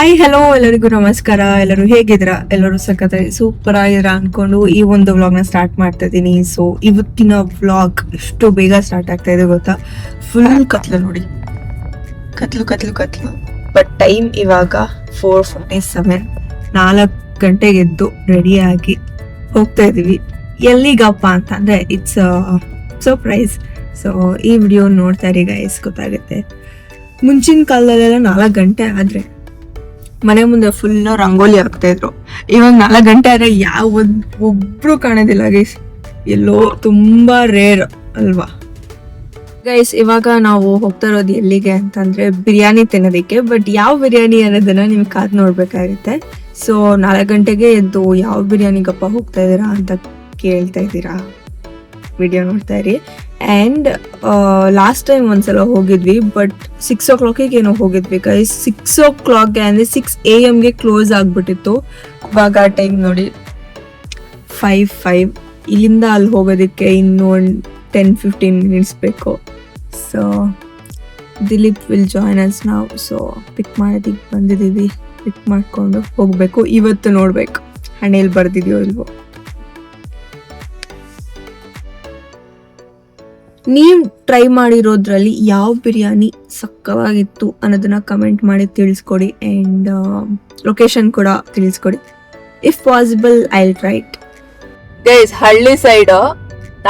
Hi hello ಎಲ್ಲರಿಗೂ ನಮಸ್ಕಾರ. ಎಲ್ಲರೂ ಹೇಗಿದ್ದೀರಾ? ಎಲ್ಲರೂ ಸಖತ್ತಾಗಿ ಸೂಪರ್ ಆಗಿದ್ದೀರಾ ಅನ್ಕೊಂಡು ಈ ಒಂದು ವ್ಲಾಗ್ನ ಸ್ಟಾರ್ಟ್ ಮಾಡ್ತಾ ಇದ್ದೀನಿ. ಸೊ ಇವತ್ತಿನ ವ್ಲಾಗ್ ಎಷ್ಟು ಬೇಗ ಸ್ಟಾರ್ಟ್ ಆಗ್ತಾ ಇದೆ ಗೊತ್ತಾ? ಫುಲ್ ಕತ್ಲು ನೋಡಿ, ಕತ್ಲು ಕತ್ಲು ಕತ್ಲು. ಬಟ್ ಟೈಮ್ ಇವಾಗ 4:47. 4 ಗಂಟೆಗೆ ಎದ್ದು ರೆಡಿಯಾಗಿ ಹೋಗ್ತಾ ಇದೀವಿ. ಎಲ್ಲಿಗಪ್ಪ ಅಂತಂದ್ರೆ ಇಟ್ಸ್ ಸರ್ಪ್ರೈಸ್. ಸೊ ಈ ವಿಡಿಯೋ ನೋಡ್ತಾ ಇರಿ ಗೈಸ್, ಗೊತ್ತಾಗುತ್ತೆ. ಮುಂಚಿನ ಕಾಲದಲ್ಲೆಲ್ಲ 4 ಗಂಟೆ ಆದ್ರೆ ಮನೆ ಮುಂದೆ ಫುಲ್ ರಂಗೋಲಿ ಹಾಕ್ತಾ ಇದ್ರು. ಇವಾಗ 4 ಗಂಟೆ ಆದ್ರೆ ಒಬ್ರು ಕಾಣೋದಿಲ್ಲ ಗೈಸ್. ಎಲ್ಲೋ ತುಂಬಾ ರೇರ್ ಅಲ್ವಾ ಗೈಸ್. ಇವಾಗ ನಾವು ಹೋಗ್ತಾ ಇರೋದು ಎಲ್ಲಿಗೆ ಅಂತಂದ್ರೆ ಬಿರಿಯಾನಿ ತಿನ್ನೋದಿಕ್ಕೆ. ಬಟ್ ಯಾವ ಬಿರಿಯಾನಿ ಅನ್ನೋದನ್ನ ನೀವು ಕಾದ್ ನೋಡ್ಬೇಕಾಗುತ್ತೆ. ಸೊ 4 ಗಂಟೆಗೆ ಎದ್ದು ಯಾವ ಬಿರಿಯಾನಿಗಪ್ಪ ಹೋಗ್ತಾ ಇದೀರಾ ಅಂತ ಕೇಳ್ತಾ ಇದ್ದೀರಾ, ವಿಡಿಯೋ ನೋಡ್ತಾ ಇರಿ. ಆ್ಯಂಡ್ ಲಾಸ್ಟ್ ಟೈಮ್ ಒಂದ್ಸಲ ಹೋಗಿದ್ವಿ, ಬಟ್ 6 o'clock ಏನೋ ಹೋಗಿದ್ವಿ ಗೈಸ್. 6 o'clock ಅಂದರೆ 6 AM ಕ್ಲೋಸ್ ಆಗ್ಬಿಟ್ಟಿತ್ತು. ಇವಾಗ ಟೈಮ್ ನೋಡಿ 5:05. ಇಲ್ಲಿಂದ ಅಲ್ಲಿ ಹೋಗೋದಕ್ಕೆ ಇನ್ನೂ 10-15 minutes ಬೇಕು. So Dilip will join us ನಾವು. ಸೊ ಪಿಕ್ ಮಾಡೋದಕ್ಕೆ ಬಂದಿದ್ದೀವಿ. ಪಿಕ್ ಮಾಡಿಕೊಂಡು ಹೋಗಬೇಕು. ಇವತ್ತು ನೋಡ್ಬೇಕು ಹಣೆಯಲ್ಲಿ ಬರ್ದಿದೆಯೋ ಇಲ್ವೋ. ನೀವು ಟ್ರೈ ಮಾಡಿರೋದ್ರಲ್ಲಿ ಯಾವ ಬಿರಿಯಾನಿ ಸಕ್ಕವಾಗಿತ್ತು ಅನ್ನೋದನ್ನ ಕಮೆಂಟ್ ಮಾಡಿ ತಿಳಿಸ್ಕೊಡಿ. ಆ್ಯಂಡ್ ಲೊಕೇಶನ್ ಕೂಡ ತಿಳಿಸ್ಕೊಡಿ. If possible I will try it. Guys, ಹಳ್ಳಿ ಸೈಡ್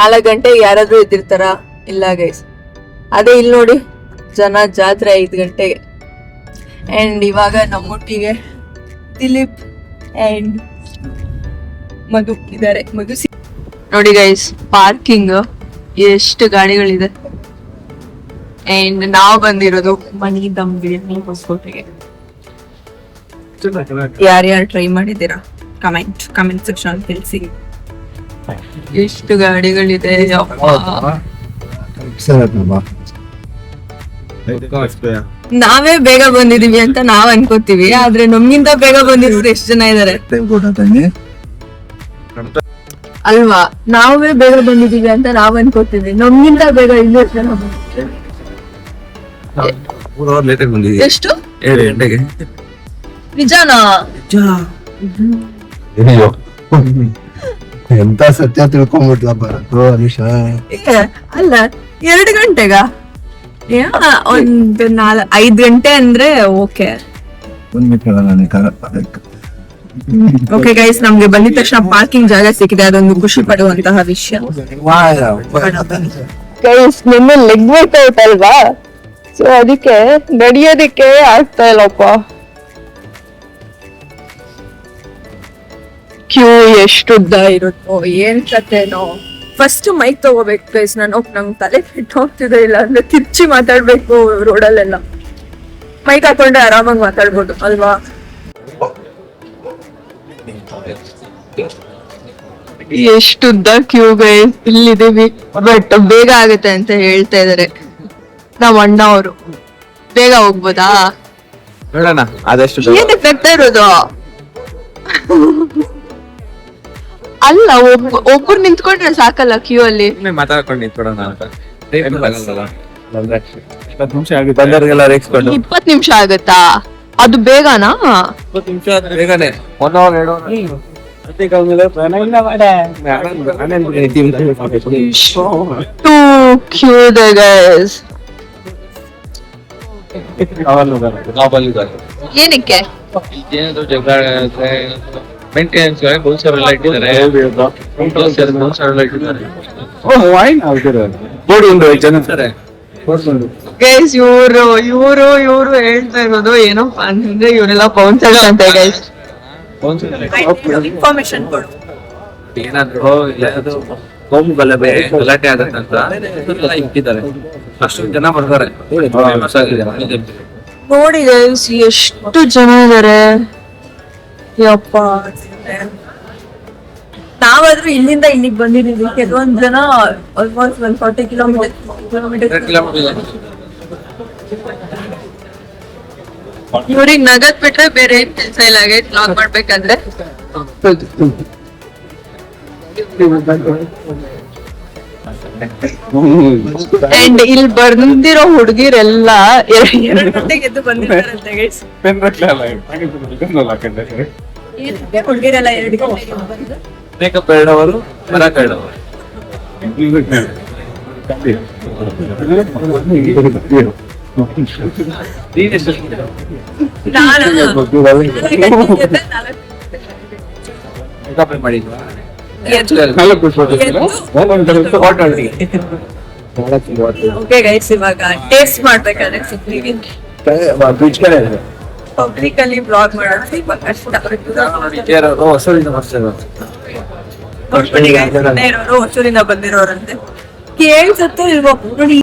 4 ಗಂಟೆಗೆ ಯಾರಾದ್ರೂ ಎದ್ದಿರ್ತಾರ? ಇಲ್ಲ ಗೈಸ್. ಅದೇ ಇಲ್ಲಿ ನೋಡಿ, ಜನ ಜಾತ್ರೆ 5 ಗಂಟೆಗೆ. ಆ್ಯಂಡ್ ಇವಾಗ ನಮ್ಮೊಟ್ಟಿಗೆ ದಿಲೀಪ್ ಆ್ಯಂಡ್ ಮಧು ಇದ್ದಾರೆ. ಮಧು ನೋಡಿ ಗೈಸ್, ಪಾರ್ಕಿಂಗ್ ಎಷ್ಟು ಗಾಡಿಗಳಿದೆ. ಅಂಡ್ ನಾವು ಬಂದಿರೋದು ಮನಿ ದಮ್ ಬಿರಿಯಾನಿ ಹೊಸಕೋಟೆಗೆ. ಯಾರ್ಯಾರು ಟ್ರೈ ಮಾಡಿದ್ದೀರಾ ಕಮೆಂಟ್ ಸೆಕ್ಷನ್ ತಿಳಿಸಿ. ಎಷ್ಟು ಗಾಡಿಗಳಿದೆ. ನಾವೇ ಬೇಗ ಬಂದಿದೀವಿ ಅಂತ ನಾವ್ ಅನ್ಕೋತೀವಿ, ಆದ್ರೆ ನಮ್ಗಿಂತ ಬೇಗ ಬಂದಿರೋರು ಎಷ್ಟು ಜನ ಇದಾರೆ ಅಲ್ವಾ? ನಾವೇ ಬೇಗ ಬಂದಿದೀವಿ ಅಂತ ನಾವ್ ಅನ್ಕೋತೀವಿ, ನಮ್ಗಿಂತ ಬೇಗ ಇನ್ನೂ ಜನ ಎಷ್ಟು 7 ಗಂಟೆಗೆ. ನಿಜಾನಾ? ಎಂತ ಸತ್ಯ ತಿಳ್ಕೊಂಡ್ಬಿಟ್ಲ ಬರತ್ತು ಅನುಷಾ. ಅಲ್ಲ 2 ಗಂಟೆಗ ಒಂದು 5 ಗಂಟೆ ಅಂದ್ರೆ ಓಕೆ. ಓಕೆ ಗೈಸ್, ನಮ್ಗೆ ಬಂದಿದ ತಕ್ಷಣ ಪಾರ್ಕಿಂಗ್ ಜಾಗ ಸಿಕ್ಕಿದೆ, ಅದೊಂದು ಖುಷಿ ಪಡುವಂತಹ ವಿಷಯ. ಗೈಸ್, ನಿನ್ನೆ ಲೆಗ್ ವರ್ಕೌಟ್ ಅಲ್ವಾ, ಸೊ ಅದಕ್ಕೆ ನಡೆಯೋದಕ್ಕೆ ಆಗ್ತಾ ಇಲ್ಲಪ್ಪ. ಕ್ಯೂ ಎಷ್ಟು ಉದ್ದ ಇರುತ್ತೋ ಏನ್ ಕತೆನೋ. ಫಸ್ಟ್ ಮೈಕ್ ತಗೋಬೇಕು ಗೈಸ್. ನಂಗೆ ತಲೆ ಫಿಟ್ ಹೋಗ್ತಿದೆ, ಇಲ್ಲ ಅಂದ್ರೆ ತಿರ್ಚಿ ಮಾತಾಡ್ಬೇಕು ರೋಡಲ್ಲೆಲ್ಲ. ಮೈಕ್ ಹಾಕೊಂಡ್ರೆ ಆರಾಮಾಗಿ ಮಾತಾಡ್ಬೋದು ಅಲ್ವಾ? ಎಷ್ಟು ಉದ್ದ ಕ್ಯೂ ಗೈಸ್. ಇಲ್ಲಿದ್ದೀವಿ, ಬಟ್ ಬೇಗ ಆಗುತ್ತೆ ಅಂತ ಹೇಳ್ತಾ ಇದಾರೆ ನಾವ್ ಅಣ್ಣ ಅವರು. ಬೇಗ ಹೋಗ್ಬೋದಾ? ನೋಡೋಣ ಆದಷ್ಟು. ಏನಕ್ಕೆ ಬರ್ತಾ ಇರೋದು? ಅಲ್ಲ, ಒಬ್ರು ನಿಂತ್ಕೊಂಡ್ರೆ ಸಾಕಲ್ಲ ಕ್ಯೂ ಅಲ್ಲಿ. ಮಾತಾಡ್ಕೊಂಡು ನಿಂತ್ಕೊಡೋಣ ಅಂತ. 20 ನಿಮಿಷ ಆಗುತ್ತೆ. ಬಂದವ್ರಿಗೆಲ್ಲ ರೇಗಿಸ್ಕೊಂಡು 20 ನಿಮಿಷ ಆಗುತ್ತಾ? ಅದು ಬೇಗನಾ? 20 ನಿಮಿಷ ಬೇಗನೆ. 1 hour 2 hour. ಕ್ಯೂ ಇದೆ ಗೈಸ್. ಏನಕ್ಕೆ? ಮೇಂಟೆನೆನ್ಸ್ ಗೈಸ್, ಇವ್ರು ಹೇಳ್ತಾ ಇರೋದು ಏನಪ್ಪ ಅಂತಂದ್ರೆ ಇವರೆಲ್ಲ ಬೌನ್ಸರ್ ಅಂತ ಗೈಸ್. ಇನ್ಫಾರ್ಮೇಶನ್ ಕೊಡು. ಏನಾದ್ರು ಕೋಮು ಗಲಾಟೆ ಆಗತ್ತಂತ ಇಟ್ಟಿದ್ದಾರೆ. ಅಷ್ಟು ಜನ ಬರ್ತಾರೆ ನೋಡಿ ಗೈಸ್, ಎಷ್ಟು ಜನ ಇದಾರೆ ಯಪ್ಪ. ನಾವಾದ್ರೂ ಇಲ್ಲಿಂದ ಇಲ್ಲಿಗೆ ಬಂದಿದ್ದೀವಿ. ಕೆಲವೊಂದ್ ಜನ ಆಲ್ಮೋಸ್ಟ್ 140 ಕಿಲೋಮೀಟರ್. ಇವ್ರಿಗೆ ನಗದ್ ಬಿಟ್ರೆ ಬೇರೆ ಏನ್ ಕೆಲಸ ಇಲ್ಲ ಗೈಸ್ ವ್ಲಾಗ್ ಮಾಡ್ಬೇಕಂದ್ರೆ. ಅಂಡ್ ಇಲ್ಲಿ ಬಂದಿರೋ ಹುಡುಗಿರೆಲ್ಲ 2 ಗಂಟೆಗೆ ಎದ್ದು ಬಂದಿದ್ದಾರಂತೆ guys. ಹುಡುಗಿರೆಲ್ಲ 2 ಗಂಟೆಗೆ ಬಂದು ಮೇಕಪ್ ಎರಡವರು ಬರಕ್ ಎರಡವರು ನಾನು ಮೇಕಪ್ ಮಾಡಿದ್ವಾ ಓಕೆ ಗೈಸ್, ಇವಾಗ ಟೇಸ್ಟ್ ಮಾಡ್ಬೇಕಾದ್ರೆ ಪಬ್ಲಿಕ್ ಅಲ್ಲಿ ಬ್ಲಾಗ್ ಮಾಡೋದು ಸ್ವಲ್ಪ ಕಷ್ಟ. ಹೊಸದಿಂದ ಮಾಡ್ತಾರೆ ನೋಡ್ಬಿಡಿ guys, ಮನೆ ಇರೋರು ಹೊಸೂರಿಂದ ಬಂದಿರೋರಂತೆ. ಕೇಳ್ಸತ್ತೋ ಇಲ್ವೋ ನೋಡಿ.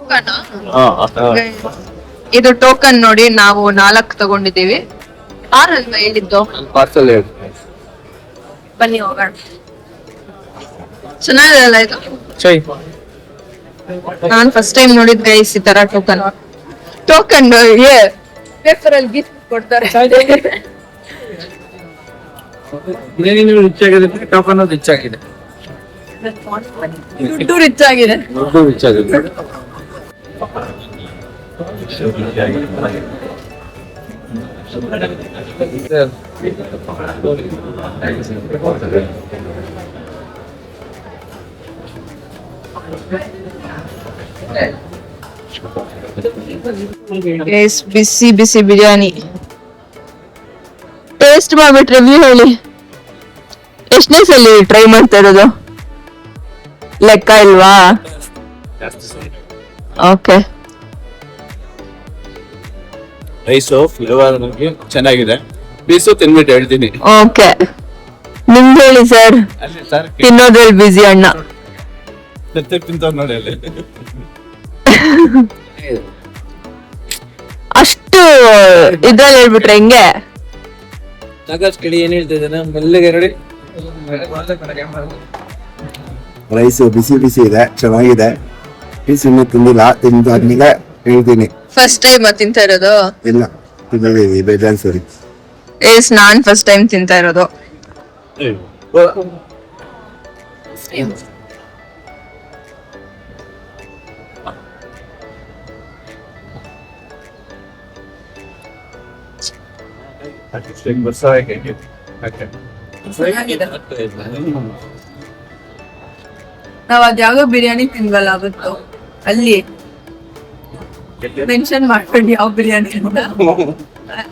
ಇದು ಟೋಕನ್ ನೋಡಿ, ನಾವು 4 ತಗೊಂಡಿದ್ದೀವಿ. 6 ಅಲ್ವಾ ಹೇಳಿದ್ದು? ಪಾರ್ಸಲ್ ಹೇಳಿ ಬನ್ನಿ ಹೋಗೋಣ. ಚೆನ್ನಾಗಿರಲ್ಲ ಇದು? ನಾನ್ ಫಸ್ಟ್ ಟೈಮ್ ನೋಡಿದ್ ಗೈಸ್ ಈ ತರ ಟೋಕನ್ ಪೇಪರ್ ಅಲ್ಲಿ ಗಿಫ್ಟ್ ಕೊಡ್ತಾರೆ. ಇನ್ನೇನು ರಿಚ್ ಆಗಿದೆ, ಟೋಕನ್ ರಿಚ್ ಆಗಿದೆ, ದುಡ್ಡು ರಿಚ್ ಆಗಿದೆ. ದುಡ್ಡು ರಿಚ್ ಆಗಿದೆ. ಬಿಸಿ ಬಿಸಿ ಬಿರಿಯಾನಿ ಟೇಸ್ಟ್ ಮಾಡ್ಬಿಟ್ಟು ರಿವ್ಯೂ ಹೇಳಿ. ಎಷ್ಟನೇ ಸಲ ಟ್ರೈ ಮಾಡ್ತಾ ಇರೋದು? ಲೆಕ್ಕ ಇಲ್ವಾ? ಓಕೆ. ರೈಸು ಫ್ಲೇವರ್ ನಮಗೆ ಚೆನ್ನಾಗಿದೆ, ಪೀಸು ತಿನ್ಬಿಟ್ಟು ಹೇಳ್ತೀನಿ. ಓಕೆ, ನಿಮ್ದು ಹೇಳಿ ಸರ್. ಅಲ್ಲಿ ಸರ್ ತಿನ್ನೋದ್ರಲ್ಲಿ ಬಿಸಿ ಅಣ್ಣ. ತಿಂತವ್ರು ನೋಡಿ ಅಲ್ಲಿ ಅಷ್ಟು ಇದ್ರಲ್ಲಿ ಹೇಳ್ಬಿಟ್ರೆ ಹೆಂಗೆ? ಸಾಕಷ್ಟು ಕಡೆ ಏನ್ ಹೇಳ್ತಿದ್ದಾನೆ ಮೆಲ್ಲಗೆ ನೋಡಿ. ರೈಸ್ ಬಿಸಿ ಬಿಸಿ ಇದೆ, ಚೆನ್ನಾಗಿದೆ. ಪೀಸ್ ಇನ್ನೂ ತಿಂದಿಲ್ಲ, ತಿಂದಾದ್ಮೇಲೆ ಹೇಳ್ತೀನಿ. ಫಸ್ಟ್ ಟೈಮ್ ತಿಂತಾ ಇರೋದು? ಇಲ್ಲ, ತಿಂದಿದ್ದೀವಿ ಬೇಜಾನ್ ಸರಿ. ನಾನ್ ಫಸ್ಟ್ ಟೈಮ್ ತಿಂತಾ ಇರೋದು. ನಾವ್ ಅದ್ಯಾವ್ದೋ ಬಿರಿಯಾನಿ ತಿನ್ವಲ್ಲ ಅವತ್ತು, ಅಲ್ಲಿ ಮೆನ್ಷನ್ ಮಾಡ್ಕೊಂಡು ಯಾವ ಬಿರಿಯಾನಿ ಅಂತ.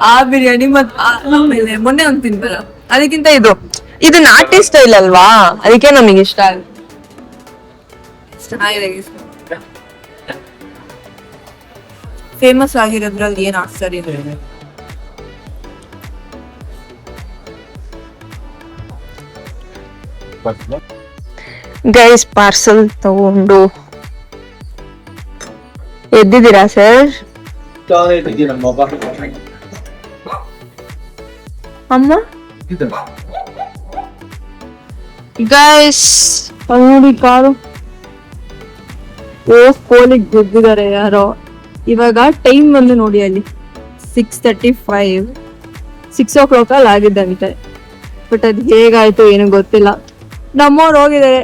ಆ ಬಿರಿಯಾನಿ ಮತ್ ಆಮೇಲೆ ಮೊನ್ನೆ ಒಂದ್ ತಿನ್ವಲ್ಲ, ಅದಕ್ಕಿಂತ ಇದು ನಾಟಿ ಸ್ಟೈಲ್ ಅಲ್ವಾ, ಅದಕ್ಕೆ ನಮಗೆ ಇಷ್ಟ ಆಗುತ್ತೆ. ಚೆನ್ನಾಗಿದೆ. ಫೇಮಸ್ ಆಗಿರೋದ್ರಲ್ಲಿ ಏನ್ ಆಶ್ಚರ್ಯ ಇಲ್ಲ. ಗೈಸ್ ಪಾರ್ಸಲ್ ತಗೊಂಡು ಎದ್ದಿದ್ದೀರಾ ಸರ್? ಅಮ್ಮ ಗೈಸ್ ನೋಡಿ ಕಾರು ಕೋಲಿಗೆ ಗೆದ್ದಿದ್ದಾರೆ ಯಾರೋ. ಇವಾಗ ಟೈಮ್ ಬಂದು ನೋಡಿ ಅಲ್ಲಿ 6:35, 6 o'clock ಅಲ್ಲಿ ಆಗಿದ್ದಂತೆ. ಬಟ್ ಅದು ಹೇಗಾಯ್ತು ಏನೋ ಗೊತ್ತಿಲ್ಲ. ನಮ್ಮವ್ರು ಹೋಗಿದ್ದಾರೆ,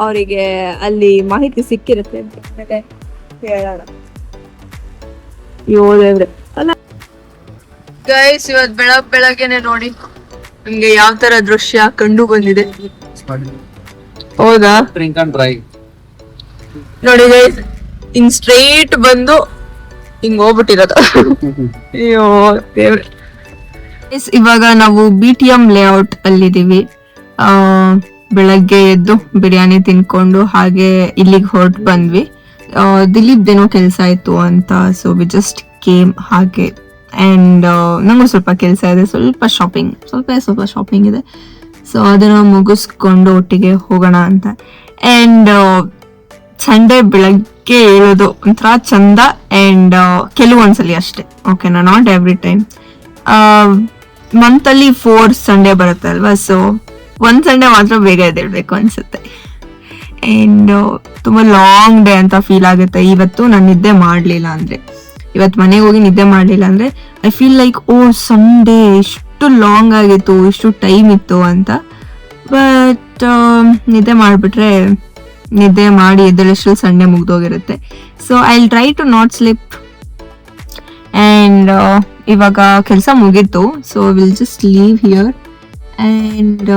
ಅವರಿಗೆ ಅಲ್ಲಿ ಮಾಹಿತಿ ಸಿಕ್ಕಿರುತ್ತೆ ಅಂತ ಹೇಳೋಣ. ಯೋದೇವ್ರೆ ಅಲ್ಲ ಗೈಸ್, ಇವತ್ ಬೆಳಗ್ಗೆನೆ ನೋಡಿ ನಿಮ್ಗೆ ಯಾವ ತರ ದೃಶ್ಯ ಕಂಡು ಬಂದಿದೆ. ಹೌದಾ? ಡ್ರಿಂಕ್ ಅಂಡ್ ಡ್ರೈ ನೋಡಿ ಗೈಸ್, ಹಿಂಗ್ ಸ್ಟ್ರೈಟ್ ಬಂದು ಹಿಂಗ್ ಹೋಗ್ಬಿಟ್ಟಿರೋದು. ಅಯ್ಯೋ ದೇವ್ರೆ. ಇವಾಗ ನಾವು BTM ಲೇಔಟ್ ಅಲ್ಲಿದ್ದೀವಿ. ಬೆಳಗ್ಗೆ ಎದ್ದು ಬಿರಿಯಾನಿ ತಿನ್ಕೊಂಡು ಹಾಗೆ ಇಲ್ಲಿಗೆ ಹೊರಟು ಬಂದ್ವಿ. ದಿಲೀಪ್ ಏನೋ ಕೆಲಸ ಇತ್ತು ಅಂತ, ಸೊ ವಿ ಜಸ್ಟ್ ಕೇಮ್ ಹಾಗೆ. ಅಂಡ್ ನಂಗೂ ಸ್ವಲ್ಪ ಕೆಲಸ ಇದೆ, ಸ್ವಲ್ಪ ಶಾಪಿಂಗ್ ಇದೆ. ಸೊ ಅದನ್ನ ಮುಗಿಸ್ಕೊಂಡು ಒಟ್ಟಿಗೆ ಹೋಗೋಣ ಅಂತ. ಅಂಡ್ ಸಂಡೇ ಬೆಳಗ್ಗೆ ಹೇಳೋದು ಒಂಥರ ಚಂದ. ಅಂಡ್ ಕೆಲವೊಂದ್ಸಲಿ ಅಷ್ಟೇ, ಓಕೆನಾ, ನಾಟ್ ಎವ್ರಿ ಟೈಮ್. ಮಂತಲ್ಲಿ 4 ಸಂಡೇ ಬರುತ್ತೆ ಅಲ್ವಾ, ಸೊ ಒಂದ್ ಸಂಡೇ ಮಾತ್ರ ಬೇಗ ಎದ್ದೇಳ್ಬೇಕು ಅನ್ಸುತ್ತೆ. ಅಂಡ್ ತುಂಬಾ ಲಾಂಗ್ ಡೇ ಅಂತ ಫೀಲ್ ಆಗುತ್ತೆ. ಇವತ್ತು ನಾನು ನಿದ್ದೆ ಮಾಡ್ಲಿಲ್ಲ ಅಂದ್ರೆ, ಇವತ್ತು ಮನೆಗೆ ಹೋಗಿ ನಿದ್ದೆ ಮಾಡ್ಲಿಲ್ಲ ಅಂದ್ರೆ I feel like oh Sunday ಇಷ್ಟು ಲಾಂಗ್ ಆಗಿತ್ತು, ಇಷ್ಟು ಟೈಮ್ ಇತ್ತು ಅಂತ. ಬಟ್ ನಿದ್ದೆ ಮಾಡ್ಬಿಟ್ರೆ ನಿದ್ದೆ ಮಾಡಿ ಎದ್ದೇಳಷ್ಟು ಸಂಡೇ ಮುಗ್ದೋಗಿರುತ್ತೆ. So I will try to not sleep. And ಇವಾಗ ಕೆಲಸ ಮುಗೀತು, so will just leave here. And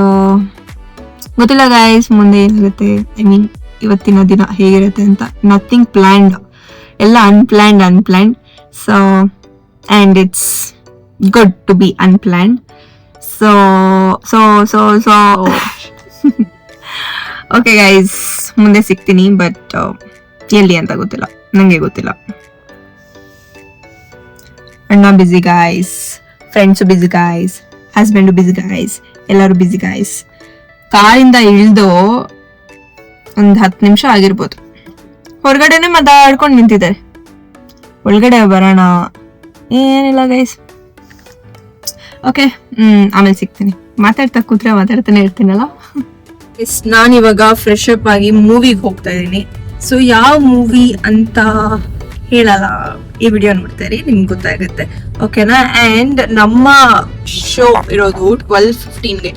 ಗೊತ್ತಿಲ್ಲ ಗೈಸ್ ಮುಂದೆ ಏನಾಗುತ್ತೆ, ಐ ಮೀನ್ ಇವತ್ತಿನ ದಿನ ಹೇಗಿರುತ್ತೆ ಅಂತ. ನಥಿಂಗ್ ಪ್ಲ್ಯಾಂಡ್, ಎಲ್ಲ unplanned. So and it's good to be unplanned. So okay guys, ಮುಂದೆ ಸಿಗ್ತೀನಿ, ಬಟ್ ಎಲ್ಲಿ ಅಂತ ಗೊತ್ತಿಲ್ಲ, ನನಗೆ ಗೊತ್ತಿಲ್ಲ. ಅಣ್ಣ busy guys, friends busy guys, husband busy guys, ಎಲ್ಲರೂ ಬಿಸಿ ಗೈಸ್. ಕಾರಿಂದ ಇಳಿದು ಒಂದು 10 ನಿಮಿಷ ಆಗಿರ್ಬೋದು. ಹೊರಗಡೆನೆ ಮಾತಾಡ್ಕೊಂಡು ನಿಂತಿದ್ದಾರೆ. ಒಳಗಡೆ ಬರೋಣ, ಏನಿಲ್ಲ ಗೈಸ್. ಓಕೆ, ಆಮೇಲೆ ಸಿಗ್ತೀನಿ. ಮಾತಾಡ್ತಾ ಕೂತ್ರೆ ಮಾತಾಡ್ತಾನೆ ಇರ್ತೀನಲ್ಲ. ನಾನಿವಾಗ ಫ್ರೆಶ್ ಅಪ್ ಆಗಿ ಮೂವಿಗೆ ಹೋಗ್ತಾ ಇದ್ದೀನಿ. ಸೊ ಯಾವ ಮೂವಿ ಅಂತ ಹೇಳಲ್ಲ, ಈ ವಿಡಿಯೋ ನೋಡ್ತಾರೆ ನಿಮ್ಗೆ ಗೊತ್ತಾಗುತ್ತೆ, ಓಕೆನಾ. ಆ್ಯಂಡ್ ನಮ್ಮ ಶೋ ಇರೋದು 12:15ಗೆ,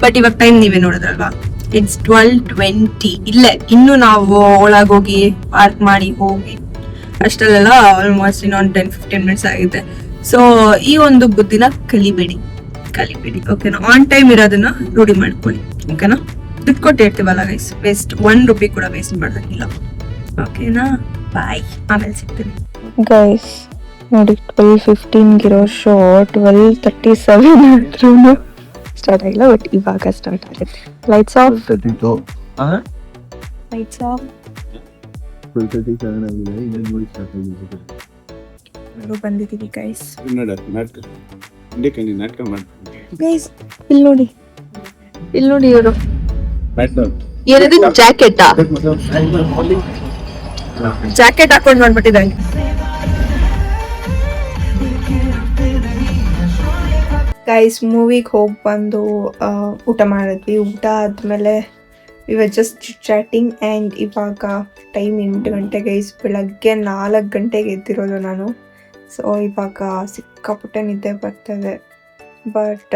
ಬಟ್ ಇವಾಗ ಟೈಮ್ ನೀವೇ ನೋಡೋದಲ್ವಾ, ಇಟ್ಸ್ 12:20. ಇಲ್ಲೇ ಇನ್ನು ನಾವು ಒಳಗೋಗಿ ಪಾರ್ಕ್ ಮಾಡಿ ಹೋಗಿ ಅಷ್ಟಲ್ಲೆಲ್ಲ ಆಲ್ಮೋಸ್ಟ್ ಇನ್ನೊಂದು 10-15 ಮಿನಿಟ್ಸ್ ಆಗಿದೆ. ಸೊ ಈ ಒಂದು ಬುದ್ಧಿನ ಕಲಿಬೇಡಿ, ಓಕೆನಾ. ಆನ್ ಟೈಮ್ ಇರೋದನ್ನ ರೂಢಿ ಮಾಡ್ಕೊಳ್ಳಿ, ಓಕೆನಾ. ದುಡ್ಡು ಕೊಟ್ಟು ಇರ್ತೀವಲ್ಲ ಗೈಸ್, ವೇಸ್ಟ್ 1 ರೂಪಾಯಿ ಕೂಡ ವೇಸ್ಟ್ ಮಾಡೋದಿಲ್ಲ, ಓಕೆನಾ. ಬಾಯ್, ಆಮೇಲೆ ಸಿಗ್ತೀನಿ ಗೈಸ್. ನೋಡಿ 12:15 ಶೋ 12:37 ಆದ್ರೂ ಸ್ಟಾರ್ಟ್ ಆಗಿಲ್ಲ, ಬಟ್ ಇವಾಗ ಸ್ಟಾರ್ಟ್ ಆಗುತ್ತೆ. Lights off. ಬಂದಿದ್ದೀವಿ ಗೈಸ್. ಗೈಸ್ ಇಲ್ಲಿ ನೋಡಿ ಇವರು ಏನದು ಜಾಕೆಟ್ ಹಾಕೊಂಡು ಬಂದ್ಬಿಟ್ಟಿದ್ದಾರೆ. ಗೈಸ್ ಮೂವಿಗೆ ಹೋಗಿ ಬಂದು ಊಟ ಮಾಡಿದ್ವಿ. ಊಟ ಆದಮೇಲೆ ಇವಾಗ ಜಸ್ಟ್ ಚಾಟಿಂಗ್. ಆ್ಯಂಡ್ ಇವಾಗ ಟೈಮ್ 8 ಗಂಟೆ ಗೈಸ್. ಬೆಳಗ್ಗೆ 4 ಗಂಟೆಗೆ ಎದ್ದಿರೋದು ನಾನು. ಸೊ ಇವಾಗ ಸಿಕ್ಕಾಪಟ್ಟೆ ನಿದ್ದೆ ಬರ್ತದೆ. ಬಟ್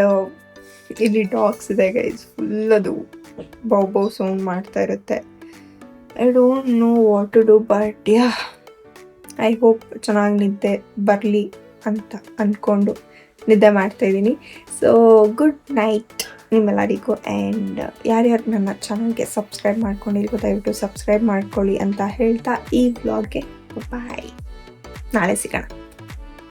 ಇಲ್ಲಿ ಡಾಗ್ಸ್ ಇದೆ ಗೈಸ್, ಫುಲ್ ಅದು ಬೌ ಸೌಂಡ್ ಮಾಡ್ತಾ ಇರುತ್ತೆ. I don't know what to do, but ya I hope ಚೆನ್ನಾಗಿ ನಿದ್ದೆ ಬರಲಿ ಅಂತ ಅಂದ್ಕೊಂಡು ನಿದ್ದೆ ಮಾಡ್ತಾಯಿದ್ದೀನಿ. ಸೊ ಗುಡ್ ನೈಟ್ ನಿಮ್ಮೆಲ್ಲರಿಗೂ. ಆ್ಯಂಡ್ ಯಾರ್ಯಾರು ನನ್ನ ಚಾನಲ್ಗೆ ಸಬ್ಸ್ಕ್ರೈಬ್ ಮಾಡ್ಕೊಂಡಿರ್ಬೋದು ದಯವಿಟ್ಟು ಸಬ್ಸ್ಕ್ರೈಬ್ ಮಾಡ್ಕೊಳ್ಳಿ ಅಂತ ಹೇಳ್ತಾ ಈ ವ್ಲಾಗ್ಗೆ ಬಾಯ್. ನಾಳೆ ಸಿಗೋಣ.